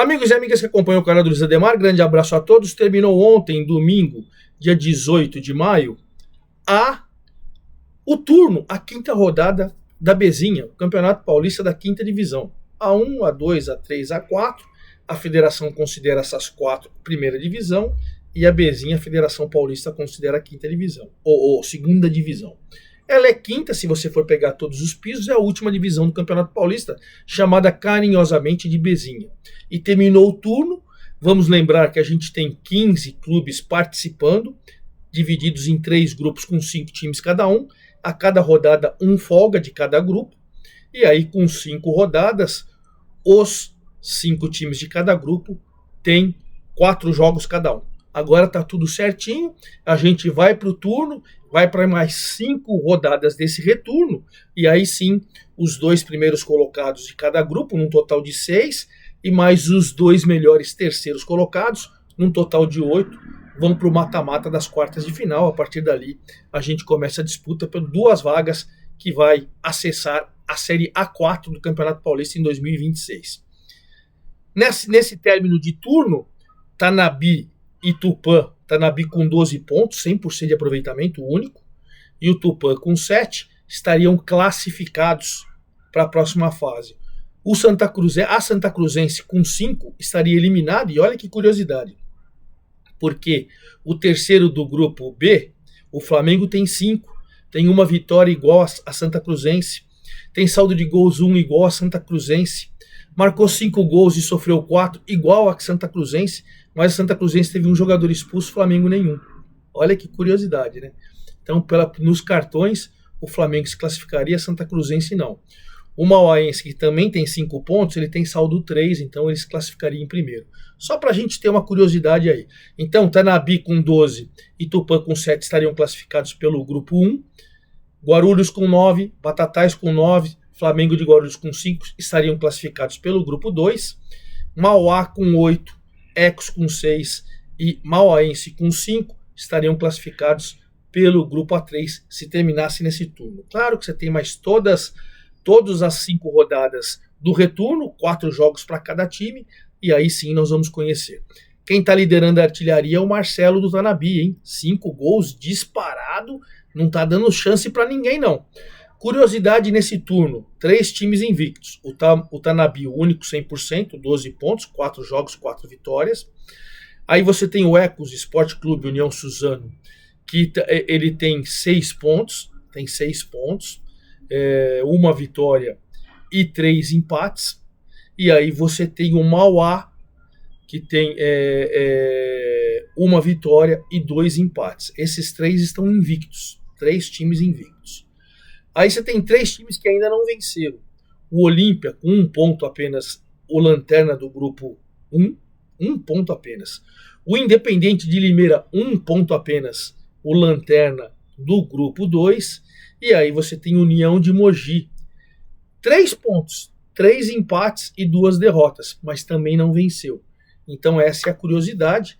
Amigos e amigas que acompanham o canal do Luiz Ademar, grande abraço a todos. Terminou ontem, domingo, dia 18 de maio, o turno, a quinta rodada da Bezinha, o Campeonato Paulista da Quinta Divisão. A1, A2, A3, A4. A federação considera essas quatro primeira divisão e a Bezinha, a Federação Paulista, considera a quinta divisão, ou segunda divisão. Ela é quinta, se você for pegar todos os pisos, é a última divisão do Campeonato Paulista, chamada carinhosamente de Bezinha. E terminou o turno, vamos lembrar que a gente tem 15 clubes participando, divididos em 3 grupos com 5 times cada um, a cada rodada um folga de cada grupo, e aí com 5 rodadas, os 5 times de cada grupo têm 4 jogos cada um. Agora tá tudo certinho, a gente vai para o turno, vai para mais 5 rodadas desse retorno, e aí sim, os 2 primeiros colocados de cada grupo, num total de 6, e mais os 2 melhores terceiros colocados, num total de 8, vão para o mata-mata das quartas de final. A partir dali, a gente começa a disputa por 2 vagas que vai acessar a Série A4 do Campeonato Paulista em 2026. Nesse término de turno, Tanabi e Tupã, Tanabi com 12 pontos, 100% de aproveitamento único, e o Tupã com 7, estariam classificados para a próxima fase. A Santa Cruzense com 5 estaria eliminada, e olha que curiosidade, porque o terceiro do grupo B, o Flamengo, tem 5, tem uma vitória igual a Santa Cruzense, tem saldo de gols 1 igual a Santa Cruzense, marcou 5 gols e sofreu 4 igual a Santa Cruzense, mas a Santa Cruzense teve um jogador expulso, o Flamengo nenhum. Olha que curiosidade, né? Então, nos cartões, o Flamengo se classificaria, a Santa Cruzense não. O Mauaense, que também tem 5 pontos, ele tem saldo 3, então ele se classificaria em primeiro. Só para a gente ter uma curiosidade aí. Então, Tanabi com 12 e Tupã com 7 estariam classificados pelo grupo 1. Guarulhos com 9, Batatais com 9, Flamengo de Guarulhos com 5 estariam classificados pelo grupo 2. Mauá com 8, Ecos com 6 e Mauaense com 5 estariam classificados pelo grupo A3 se terminasse nesse turno. Claro que você tem mais todas as 5 rodadas do retorno, 4 jogos para cada time, e aí sim nós vamos conhecer. Quem está liderando a artilharia é o Marcelo do Tanabi, hein? 5 gols disparado, não está dando chance para ninguém não. Curiosidade nesse turno, 3 times invictos. O Tanabi, o único 100%, 12 pontos, 4 jogos, 4 vitórias. Aí você tem o Ecos Esporte Clube União Suzano, que ele tem 6 pontos, uma vitória e 3 empates. E aí você tem o Mauá, que tem uma vitória e 2 empates. Esses 3 estão invictos, 3 times invictos. Aí você tem 3 times que ainda não venceram. O Olímpia com 1 ponto apenas, o Lanterna do grupo 1, 1 ponto apenas. O Independente de Limeira, 1 ponto apenas, o Lanterna do grupo 2. E aí você tem União de Mogi, 3 pontos, 3 empates e 2 derrotas, mas também não venceu. Então essa é a curiosidade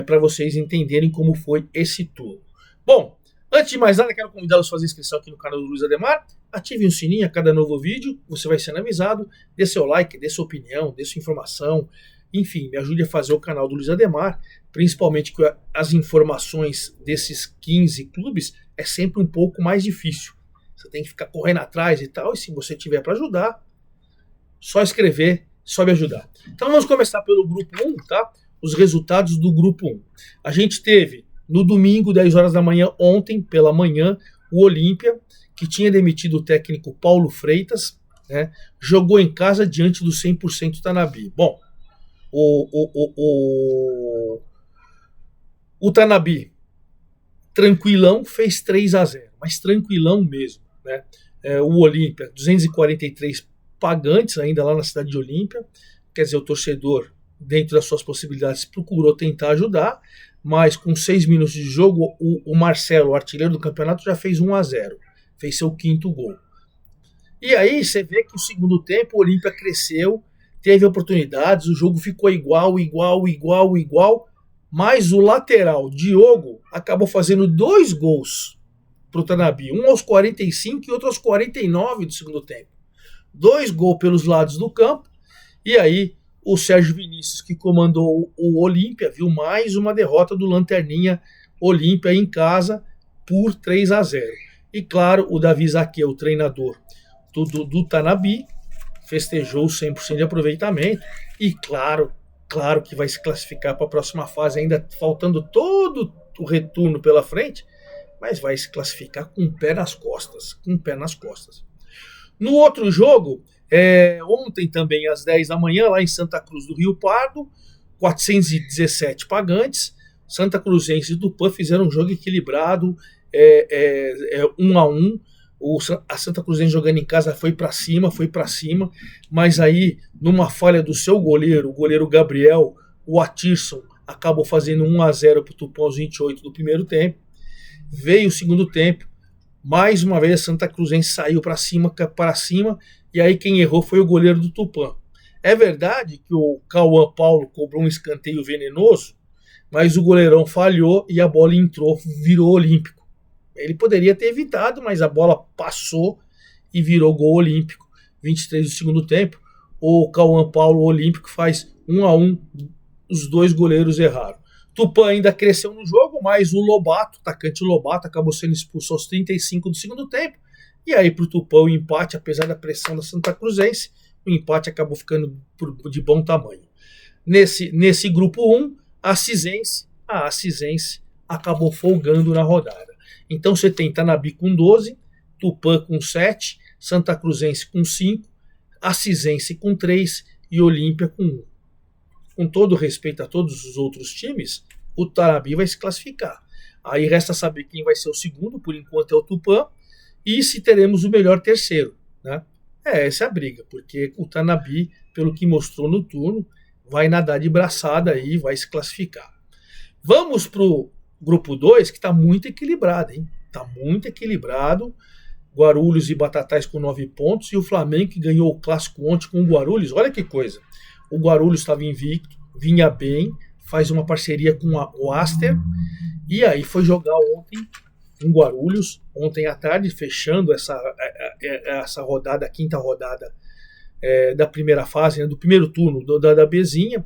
para vocês entenderem como foi esse turno. Bom, antes de mais nada, quero convidá-los a fazer inscrição aqui no canal do Luiz Ademar. Ative o sininho a cada novo vídeo, você vai sendo avisado. Dê seu like, dê sua opinião, dê sua informação. Enfim, me ajude a fazer o canal do Luiz Ademar, principalmente que as informações desses 15 clubes é sempre um pouco mais difícil. Você tem que ficar correndo atrás e tal, e se você tiver para ajudar, só escrever, só me ajudar. Então vamos começar pelo grupo 1, tá? Os resultados do grupo 1. A gente teve no domingo, 10 horas da manhã, ontem, pela manhã, o Olímpia, que tinha demitido o técnico Paulo Freitas, né, jogou em casa diante do 100% Tanabi. Bom, o Tanabi, tranquilão, fez 3-0, mas tranquilão mesmo. Né? O Olímpia, 243 pagantes ainda lá na cidade de Olímpia, quer dizer, o torcedor, dentro das suas possibilidades, procurou tentar ajudar, mas com 6 minutos de jogo, o Marcelo, o artilheiro do campeonato, já fez 1-0. Fez seu 5º gol. E aí você vê que no segundo tempo o Olímpia cresceu, teve oportunidades, o jogo ficou igual, mas o lateral, Diogo, acabou fazendo 2 gols para o Tanabi, um aos 45 e outro aos 49 do segundo tempo. 2 gols pelos lados do campo, e aí o Sérgio Vinícius, que comandou o Olímpia, viu mais uma derrota do Lanterninha Olímpia em casa por 3-0. E claro, o Davi Zaqueu, o treinador do Tanabe, festejou 100% de aproveitamento e claro que vai se classificar para a próxima fase, ainda faltando todo o retorno pela frente, mas vai se classificar com o pé nas costas, No outro jogo, ontem também às 10 da manhã, lá em Santa Cruz do Rio Pardo, 417 pagantes, Santa Cruzense e Tupã fizeram um jogo equilibrado, 1-1, a Santa Cruzense jogando em casa foi para cima, mas aí, numa falha do seu goleiro, o goleiro Gabriel, o Atirson, acabou fazendo 1-0 para o Tupã aos 28 do primeiro tempo. Veio o segundo tempo, mais uma vez a Santa Cruzense saiu para cima, e aí quem errou foi o goleiro do Tupã. É verdade que o Cauã Paulo cobrou um escanteio venenoso, mas o goleirão falhou e a bola entrou, virou olímpico. Ele poderia ter evitado, mas a bola passou e virou gol olímpico. 23 do segundo tempo, o Cauã Paulo olímpico faz 1-1, os dois goleiros erraram. Tupã ainda cresceu no jogo, mas o Lobato, atacante Lobato, acabou sendo expulso aos 35 do segundo tempo. E aí para o Tupã o empate, apesar da pressão da Santa Cruzense, o empate acabou ficando de bom tamanho. Nesse grupo 1, a Acisense acabou folgando na rodada. Então você tem Tanabe com 12, Tupã com 7, Santa Cruzense com 5, Acisense com 3 e Olímpia com 1. Com todo respeito a todos os outros times, o Tanabe vai se classificar. Aí resta saber quem vai ser o segundo, por enquanto é o Tupã, e se teremos o melhor terceiro. Né? Essa é a briga, porque o Tanabe, pelo que mostrou no turno, vai nadar de braçada e vai se classificar. Vamos para o grupo 2, que está muito equilibrado, hein? Está muito equilibrado. Guarulhos e Batatais com 9 pontos. E o Flamengo, que ganhou o clássico ontem com o Guarulhos. Olha que coisa. O Guarulhos estava invicto, vinha bem, faz uma parceria com o Aster. E aí foi jogar ontem em Guarulhos, ontem à tarde, fechando essa rodada, a quinta rodada da primeira fase, né, do primeiro turno da Bezinha.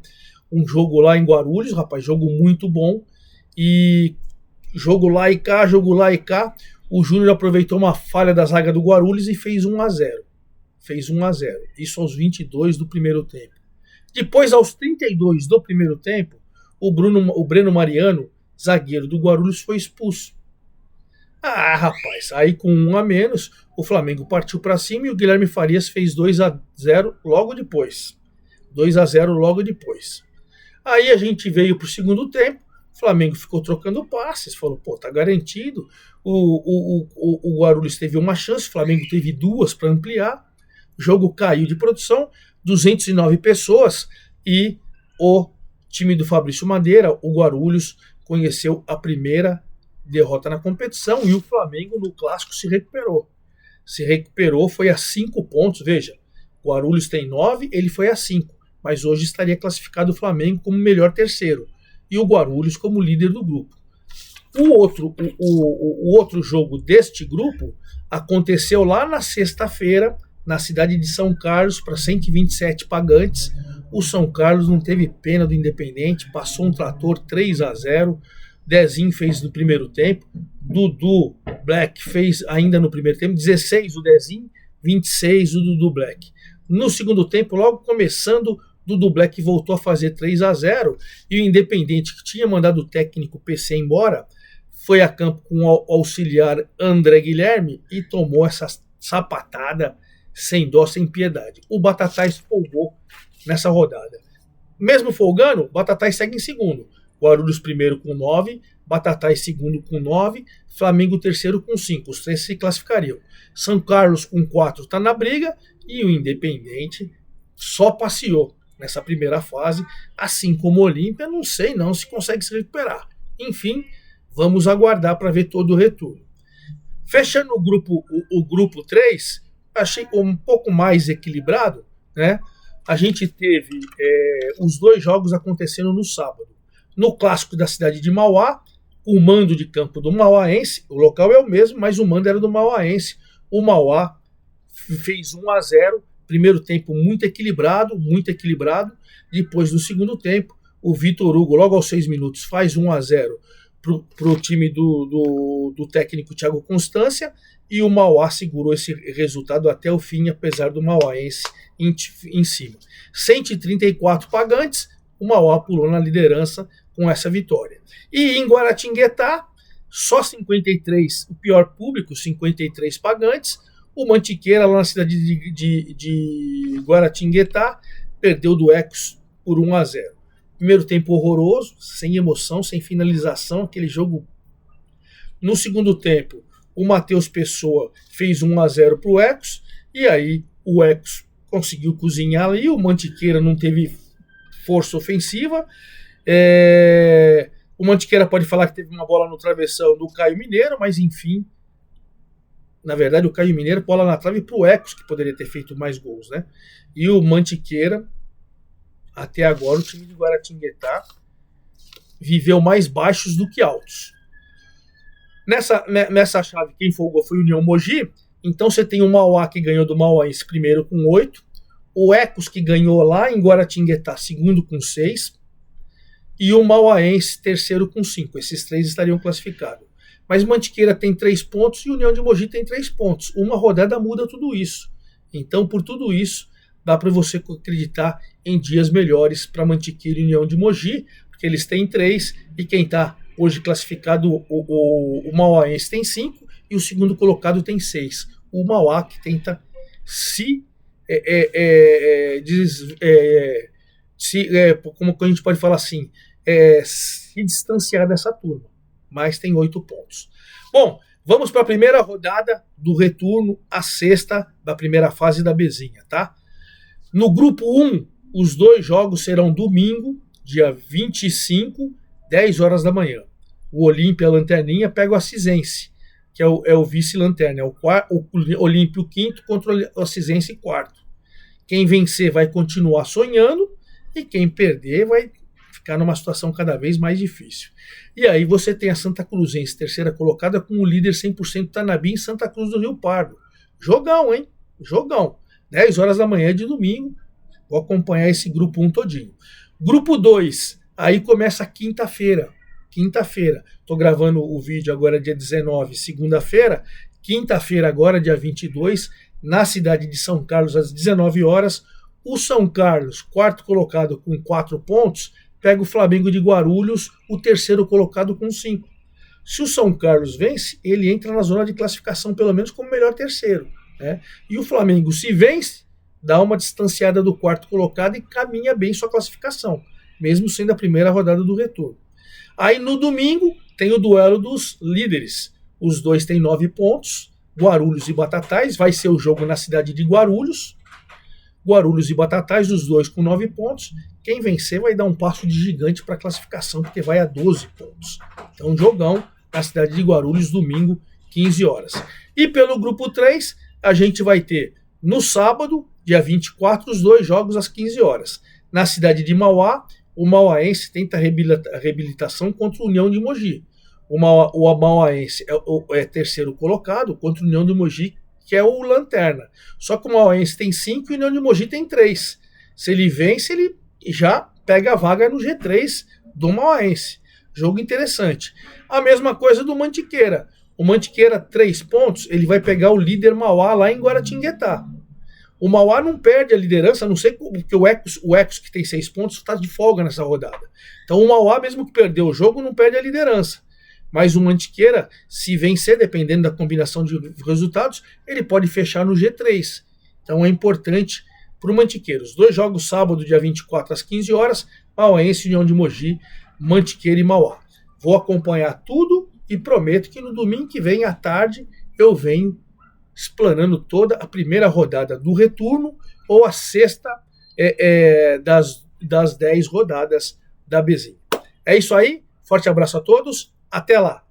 Um jogo lá em Guarulhos, rapaz, jogo muito bom. E jogo lá e cá, o Júnior aproveitou uma falha da zaga do Guarulhos e fez 1-0. Isso aos 22 do primeiro tempo. Depois, aos 32 do primeiro tempo, o Breno Mariano, zagueiro do Guarulhos, foi expulso. Rapaz, aí com 1 a menos, o Flamengo partiu para cima e o Guilherme Farias fez 2-0 logo depois. Aí a gente veio para o segundo tempo, o Flamengo ficou trocando passes, falou, tá garantido. O Guarulhos teve uma chance, o Flamengo teve 2 para ampliar. O jogo caiu de produção, 209 pessoas, e o time do Fabrício Madeira, o Guarulhos, conheceu a primeira derrota na competição e o Flamengo no clássico se recuperou, foi a 5 pontos. Veja, o Guarulhos tem 9, ele foi a 5, mas hoje estaria classificado o Flamengo como melhor terceiro e o Guarulhos como líder do grupo. O outro jogo deste grupo aconteceu lá na sexta-feira, na cidade de São Carlos, para 127 pagantes. O São Carlos não teve pena do Independente, passou um trator 3-0. Dezinho fez no primeiro tempo, Dudu Black fez ainda no primeiro tempo, 16 o Dezinho, 26 o Dudu Black. No segundo tempo, logo começando, Dudu Black voltou a fazer 3-0 e o Independente, que tinha mandado o técnico PC embora, foi a campo com o auxiliar André Guilherme e tomou essa sapatada sem dó, sem piedade. O Batatais folgou nessa rodada. Mesmo folgando, o Batatais segue em segundo. Guarulhos primeiro com 9, Batatais segundo com 9, Flamengo terceiro com 5. Os 3 se classificariam. São Carlos com 4 está na briga e o Independente só passeou nessa primeira fase, assim como o Olímpia, não sei não se consegue se recuperar. Enfim, vamos aguardar para ver todo o retorno. Fechando o grupo 3, achei um pouco mais equilibrado, né? A gente teve os 2 jogos acontecendo no sábado. No clássico da cidade de Mauá, o mando de campo do Mauaense, o local é o mesmo, mas o mando era do Mauaense. O Mauá fez 1-0 Primeiro tempo muito equilibrado, muito equilibrado. Depois, no segundo tempo, o Vitor Hugo, logo aos 6 minutos, faz 1-0 para o time do técnico Thiago Constância, e o Mauá segurou esse resultado até o fim, apesar do Mauaense em cima. 134 pagantes, o Mauá pulou na liderança com essa vitória. E em Guaratinguetá, só 53, o pior público, 53 pagantes. O Mantiqueira, lá na cidade de Guaratinguetá, perdeu do Ecos por 1-0. Primeiro tempo horroroso, sem emoção, sem finalização, aquele jogo. No segundo tempo, o Matheus Pessoa fez 1-0 para o Ecos, e aí o Ecos conseguiu cozinhar ali, o Mantiqueira não teve força ofensiva. O Mantiqueira pode falar que teve uma bola no travessão do Caio Mineiro, mas enfim, na verdade o Caio Mineiro bola na trave para o Ecos, que poderia ter feito mais gols, né? E o Mantiqueira, até agora, o time de Guaratinguetá viveu mais baixos do que altos. Nessa chave, quem folgou foi o União Mogi. Então você tem o Mauá, que ganhou do Mauaense primeiro com 8, o Ecos, que ganhou lá em Guaratinguetá, segundo com 6, e o Mauaense, terceiro com 5. Esses 3 estariam classificados. Mas Mantiqueira tem 3 pontos e União de Mogi tem 3 pontos. Uma rodada muda tudo isso. Então, por tudo isso, dá para você acreditar em dias melhores para Mantiqueira e União de Mogi, porque eles têm 3, e quem está hoje classificado, o Mauaense, tem 5, e o segundo colocado tem 6. O Mauá, que tenta como a gente pode falar assim, se distanciar dessa turma, mas tem 8 pontos. Bom, vamos para a primeira rodada do retorno, a sexta da primeira fase da Bezinha, tá? No grupo 1, os 2 jogos serão domingo, dia 25, 10 horas da manhã. O Olímpia Lanterninha pega o Acisense, que é o vice-lanterna, o Olímpia o quinto contra o Acisense quarto. Quem vencer vai continuar sonhando, e quem perder vai ficar numa situação cada vez mais difícil. E aí você tem a Santa Cruzense, terceira colocada, com o líder 100% Tanabi em Santa Cruz do Rio Pardo. Jogão, hein? Jogão. 10 horas da manhã de domingo. Vou acompanhar esse grupo 1 todinho. Grupo 2, aí começa quinta-feira. Estou gravando o vídeo agora dia 19, segunda-feira. Quinta-feira agora, dia 22, na cidade de São Carlos, às 19 horas. O São Carlos, quarto colocado com 4 pontos, pega o Flamengo de Guarulhos, o terceiro colocado com 5. Se o São Carlos vence, ele entra na zona de classificação, pelo menos como melhor terceiro, né? E o Flamengo, se vence, dá uma distanciada do quarto colocado e caminha bem sua classificação, mesmo sendo a primeira rodada do retorno. Aí no domingo tem o duelo dos líderes. Os dois têm 9 pontos, Guarulhos e Batatais. Vai ser o jogo na cidade de Guarulhos. Guarulhos e Batatais, os dois com 9 pontos. Quem vencer vai dar um passo de gigante para a classificação, porque vai a 12 pontos. Então, jogão na cidade de Guarulhos, domingo, 15 horas. E pelo grupo 3, a gente vai ter no sábado, dia 24, os 2 jogos às 15 horas. Na cidade de Mauá, o Mauaense tenta a reabilitação contra o União de Mogi. O Mauaense é terceiro colocado contra o União de Mogi, que é o lanterna. Só que o Mauaense tem 5 e o União de Mogi tem 3. Se ele vence, ele já pega a vaga no G3 do Mauaense. Jogo interessante. A mesma coisa do Mantiqueira. O Mantiqueira, 3 pontos, ele vai pegar o líder Mauá lá em Guaratinguetá. O Mauá não perde a liderança, a não sei porque o Ecos que tem 6 pontos, está de folga nessa rodada. Então o Mauá, mesmo que perdeu o jogo, não perde a liderança. Mas o Mantiqueira, se vencer, dependendo da combinação de resultados, ele pode fechar no G3. Então é importante para o Mantiqueira. Os 2 jogos sábado, dia 24, às 15 horas, Mauaense, União de Mogi, Mantiqueira e Mauá. Vou acompanhar tudo e prometo que no domingo que vem, à tarde, eu venho explanando toda a primeira rodada do retorno ou a sexta das 10 rodadas da Bezinha. É isso aí, forte abraço a todos, até lá!